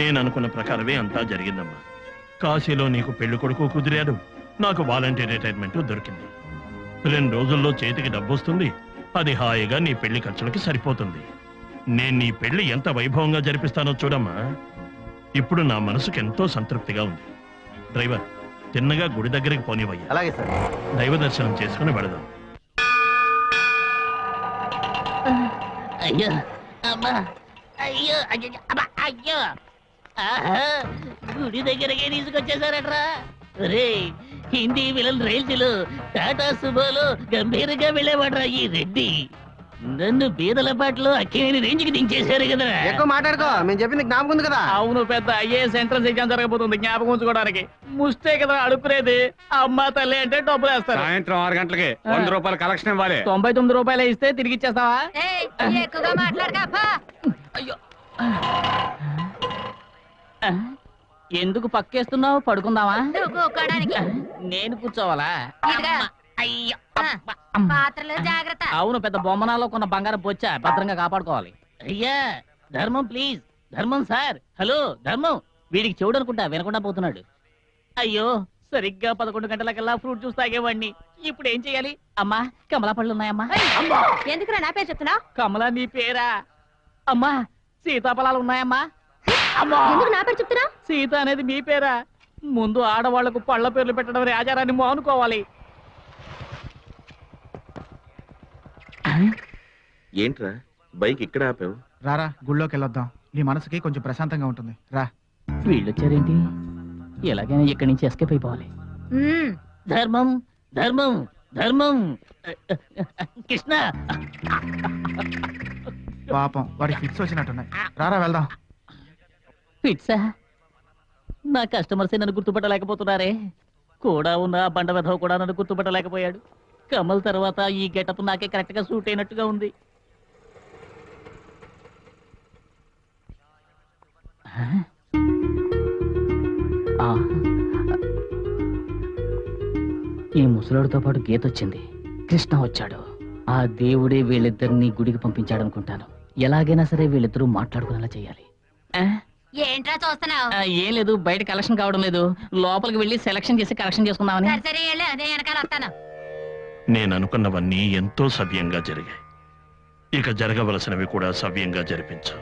నేను అనుకున్న ప్రకారమే అంతా జరిగిందమ్మా. కాశీలో నీకు పెళ్లి కొడుకు కుదిరాడు, నాకు వాలంటీర్ రిటైర్మెంట్ దొరికింది. 2 రోజుల్లో చేతికి డబ్బు వస్తుంది. అది హాయిగా నీ పెళ్లి ఖర్చులకి సరిపోతుంది. నేను నీ పెళ్లి ఎంత వైభవంగా జరిపిస్తానో చూడమ్మా. ఇప్పుడు నా మనసుకు ఎంతో సంతృప్తిగా ఉంది. డ్రైవర్, తిన్నగా గుడి దగ్గరికి పోనివయ్యా. అలాగే సార్. దైవ దర్శనం చేసుకుని వెళదాం. అయ్యో అమ్మా, అయ్యో అయ్యో అమ్మా, అయ్యో గుడి దగ్గరకే తీసుకొచ్చేసారట్రా. రే, హిందీ విలన్ రైల్స్లో టాటా సుమోలో గంభీరంగా వెళ్ళేవాడ్రా ఈ రెడ్డి. నన్ను బీదల పాటలో అక్కినేని రేంజ్కి దించేశారు కదా. ఎక్కువ మాట్లాడుకో, మేము చెప్పింది జ్ఞాపకం ఉంది కదా. అవును, పెద్ద ఐఏఎస్ ఎంట్రన్స్ ఎగ్జామ్ జరగబోతుంది, జ్ఞాపకం ఉంచుకోవడానికి. ముస్తే కదా అడుక్కునేది. అమ్మ తల్లి అంటే డబ్బులు వేస్తారు. సాయంత్రం 6 గంటలకి 100 రూపాయలు కలెక్షన్ ఇవ్వాలి. 99 రూపాయలు ఇస్తే తిరిగి ఇచ్చేస్తావా? ఎక్కువగా మాట్లాడకా. అయ్యో, ఎందుకు పక్కేస్తున్నావు? పడుకుందావా? నేను కూర్చోవాలా? అయ్యో, పాత్రలో జాగ్రత్త. అవును, పెద్ద బొమ్మనాలో కొన్న బంగారం పొచ్చా, భద్రంగా కాపాడుకోవాలి. అయ్యా ధర్మం, ప్లీజ్ ధర్మం సార్. హలో ధర్మం, వీడికి చెవుడు అనుకుంటా, వినకుండా పోతున్నాడు. అయ్యో, సరిగ్గా 11 గంటలకల్లా ఫ్రూట్ జ్యూస్ తాగేవాడిని. ఇప్పుడు ఏం చెయ్యాలి? అమ్మా, కమలా పళ్ళు ఉన్నాయమ్మా. ఎందుకురా నా పేరు చెప్తున్నా? కమలా నీ పేరా? అమ్మా, సీతాఫలాలు ఉన్నాయమ్మా. ఎందుకు నా పేరు చెప్తున్నా? సీత అనేది మీ పేరా? ముందు ఆడవాళ్లకు పళ్ళ పేర్లు పెట్టడం అనే ఆచారాన్ని మానుకోవాలి. ఏంట్రా బైక్ ఇక్కడ ఆపావు? రారా, గుళ్ళోకి వెళ్ళొద్దాం. నీ మనసుకి కొంచెం ప్రశాంతంగా ఉంటుంది. రా. వీళ్ళొచ్చారేంటి? ఎలాగైనా ఇక్కడి నుంచి ఎస్కేప్ అయిపోవాలి. ధర్మం ధర్మం ధర్మం. కృష్ణ, పాపం వాడికి ఫిక్స్ వచ్చినట్టున్నాయి. రారా వెళ్దాం. ఫిట్సా? నా కస్టమర్సే నన్ను గుర్తుపట్టలేకపోతున్నారే. కూడా ఉన్న బండ వెధవ కూడా నన్ను గుర్తుపట్టలేకపోయాడు. కమల్ తర్వాత ఈ గెటప్ నాకే కరెక్ట్ గా సూట్ అయినట్టుగా ఉంది. ఈ ముసలాడితో పాటు గీత వచ్చింది. కృష్ణ వచ్చాడు. ఆ దేవుడే వీళ్ళిద్దరిని గుడికి పంపించాడు అనుకుంటాను. ఎలాగైనా సరే వీళ్ళిద్దరూ మాట్లాడుకునేలా చేయాలి. ఏంట్రా చూస్తున్నావు? ఏం లేదు, బయట కలెక్షన్ కావడం లేదు. లోపలికి వెళ్ళి సెలక్షన్ చేసి కలెక్షన్ చేసుకుందామని. సరే వెళ్ళు, నేను వెనకాల వస్తాను. నేను అనుకున్నవన్నీ ఎంతో సవ్యంగా జరిగాయి. ఇక జరగవలసినవి కూడా సవ్యంగా జరిపించు.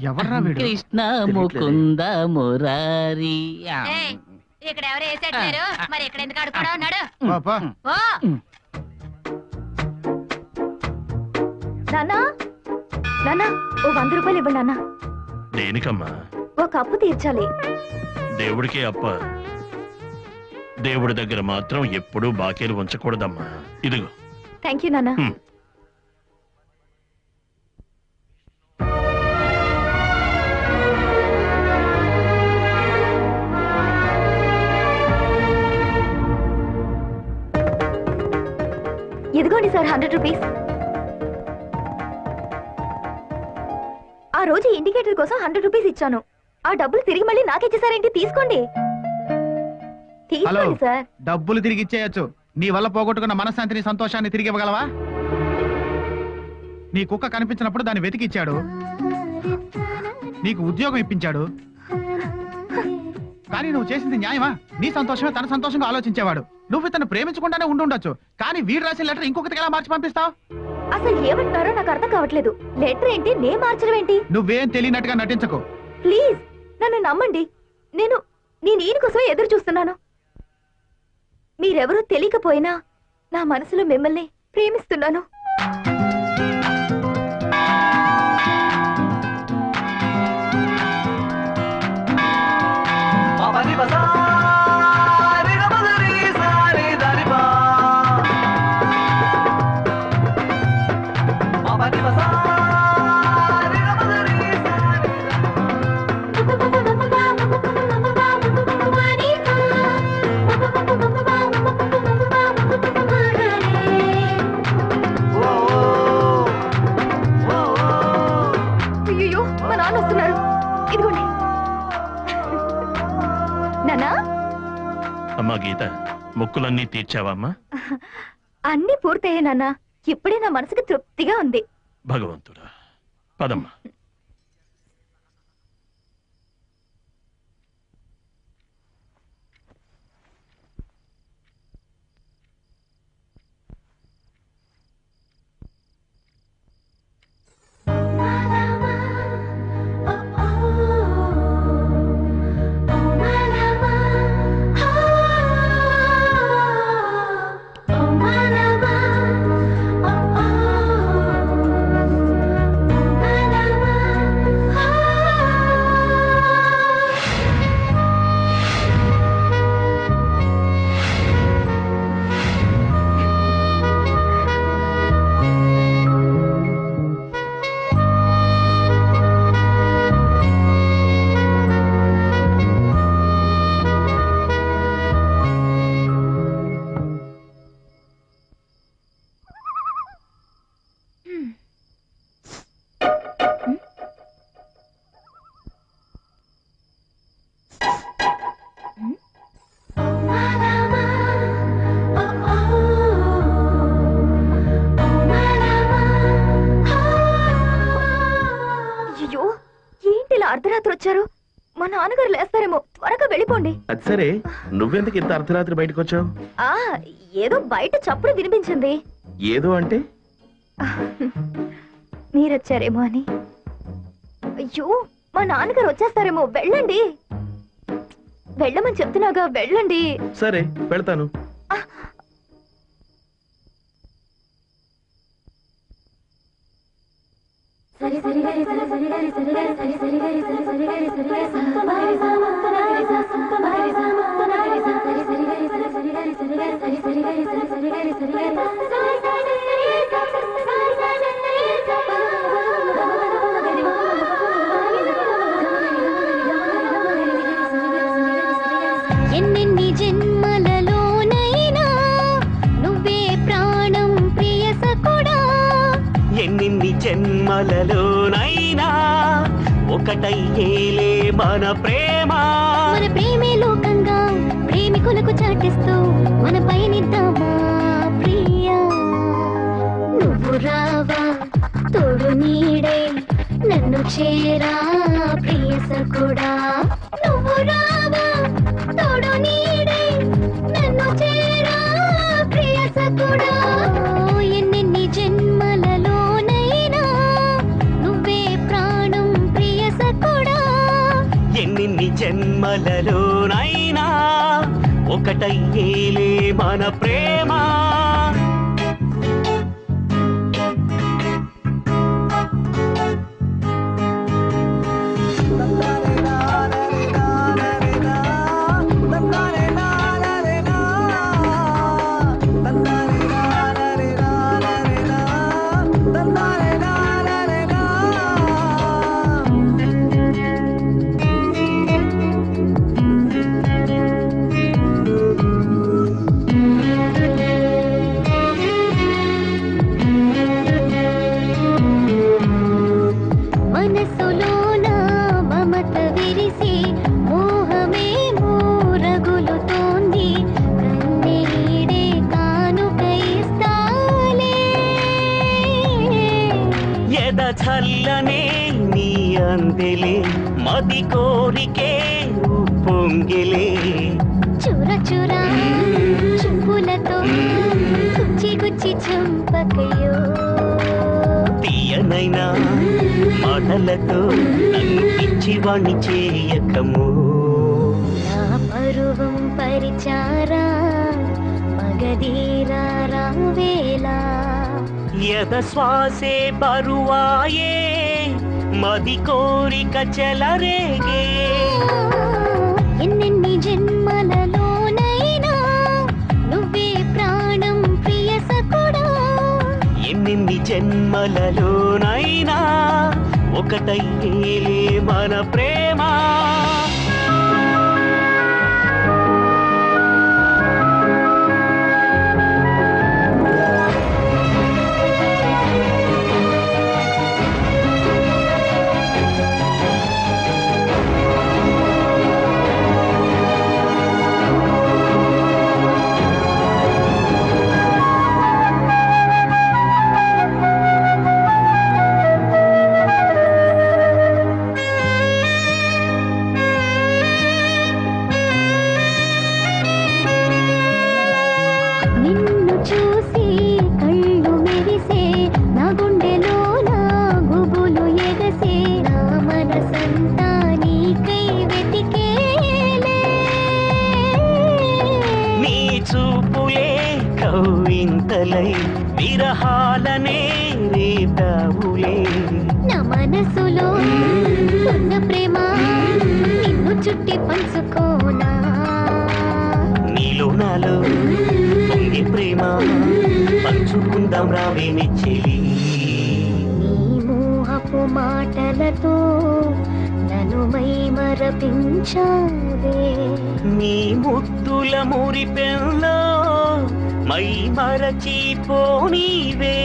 ఎవర్రా వీడు? కృష్ణ ముకుంద మురారి. ఇక్కడ ఎవరు వేసేట్లేరు, మరి ఇక్కడ ఎందుకు ఆడుకోవడం? ఉన్నాడు. నాన్నా, నాన్నా, ఓ 100 రూపాయలు ఇవ్వండి నాన్న. దేనికమ్మా? ఒక అప్పు తీర్చాలి. దేవుడికి అప్ప. దేవుడి దగ్గర మాత్రం ఎప్పుడూ బాకీలు ఉంచకూడదమ్మా. ఇదిగో. థ్యాంక్ యూ నాన్న. ఇదిగోండి సార్ 100 రూపీస్. ఆ రోజు ఇండికేటర్ కోసం 100 రూపీస్ ఇచ్చాను. ఆ డబ్బులు తిరిగి మళ్ళీ నాకిచ్చేసారేంటి? తీసుకోండి. తీసుకోండి సార్. డబ్బులు తిరిగి ఇచ్చేయచ్చు. నీ వల్ల పోగొట్టుకున్న మనశ్శాంతిని, సంతోషాన్ని తిరిగి ఇవ్వగలవా? నీ కుక్క కనిపించినప్పుడు దాన్ని వెతికిచ్చాడు. నీకు ఉద్యోగం ఇప్పించాడు. కానీ నువ్వు చేసింది న్యాయమా? నీ సంతోషమే తన సంతోషంగా ఆలోచించేవాడు. నువ్వు ఇతను ప్రేమించుకుంటానే ఉండుండొచ్చు, కానీ వీడు రాసిన లెటర్ ఇంకొకరికి ఎలా మార్చి పంపిస్తావు? అసలు ఏమంటారో నాకు అర్థం కావట్లేదు. లెటర్ ఏంటి, నే మార్చడం ఏంటి? నువ్వేం తెలియనట్టుగా నటించకు. ప్లీజ్ నన్ను నమ్మండి. నేను ఈయన కోసమే ఎదురు చూస్తున్నాను. మీరెవరో తెలియకపోయినా నా మనసులో మిమ్మల్ని ప్రేమిస్తున్నాను. నాన్నా? అమ్మా గీత, మొక్కులన్నీ తీర్చావమ్మా? అన్నీ పూర్తయ్యాయి నాన్న. ఇప్పుడే నా మనసుకు తృప్తిగా ఉంది. భగవంతుడా, పదమ్మా. అర్ధరాత్రి వచ్చారు. మా నాన్నగారు లేస్తారేమో, త్వరగా వెళ్ళిపోండి. అది సరే, నువ్వెందుకు ఇంత అర్ధరాత్రి బయటకు వచ్చావు? ఏదో బయట చప్పుడు వినిపించింది. ఏదో అంటే? మీరొచ్చారేమో అని. అయ్యో, మా నాన్నగారు వచ్చేస్తారేమో, వెళ్ళండి. వెళ్ళమని చెప్తున్నాగా, వెళ్ళండి. సరే, వెళ్తాను. సరి సరి గరి సరి సరి గరి సరి గరి సరి సరి గరి సరి సరి గరి సరి గరి సరి సరి గరి ఎన్నెన్ని జన్మలలోనైనా నువ్వే ప్రాణం ప్రియ సకుడా. ఎన్నిన్ని జన్మలలోనైనా ఒకటయ్యేలే మన ప్రేమ. మన ప్రేమే లోకంగా ప్రేమికులకు చాటిస్తూ మన పయనిద్దామా ప్రియా. నువ్వు రావా తోడు నీడే నన్ను చేరా ప్రియ సకుడా. నువ్వు రావా తోడు నీడే నన్ను చేరా ప్రియ సకుడా. ఎన్నెన్ని జన్మలలోనైనా నువ్వే ప్రాణం ప్రియ సకుడా. ఎన్నిన్ని జన్మలలోనైనా ఒకటయ్యేలే మన ప్రేమ. మనసులోన మమత విరిసి మోహమే మూరగులుతోంది. కన్నీడే కానుకైస్తాలే. ఎద చల్లనే నీ అందెలే మది కోరికే పొంగిలే. చుర చుర చూపులతో గుచ్చి గుచ్చి చంపకయో. తీయనైనా మాటలతో నన్ను పిచ్చివాణ్ణి చేయకము. నా పరువం పరిచారా మగధీరా రావేలా. ఎద శ్వాసే బరువాయే మది కోరిక చెలరేగే. ఎన్నెన్ని జన్మలలోనైనా నువ్వే ప్రాణం ప్రియ సకుడా. ఎన్నిన్ని జన్మలలోనైనా ఒకటయ్యేలే మన ప్రేమ. చింతలై విరహాలనే రేపావులే. నా మనసులో ఉన్న ప్రేమ నిన్ను చుట్టి పంచుకోనా, నీలో నాలో పొంగే ప్రేమ పంచుకుందాం రావే మెచ్చెలి. నీ మోహపు మాటలతో నన్ను మై మరపించావే, నీ ముద్దుల మురిపెంలో మై మరచిపోనీవే.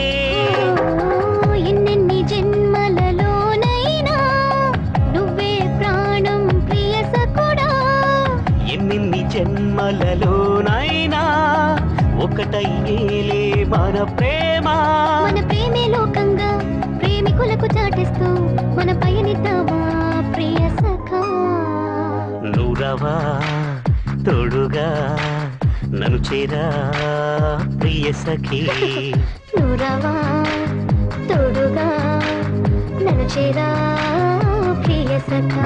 ఎన్నెన్ని జన్మలలోనైనా నువ్వే ప్రాణం ప్రియ సఖుడా, ఎన్ని జన్మలలోనైనా ఒకటయ్యేలే మన ప్రేమ. మన ప్రేమే లోకంగా ప్రేమికులకు చాటిస్తూ మన పయనిద్దామా ప్రియ సఖా. నురవా తోడుగా నన్ను చేరా ప్రియ సఖీ. నురవా తోడుగా నన్ను చేరా ప్రియ సఖా.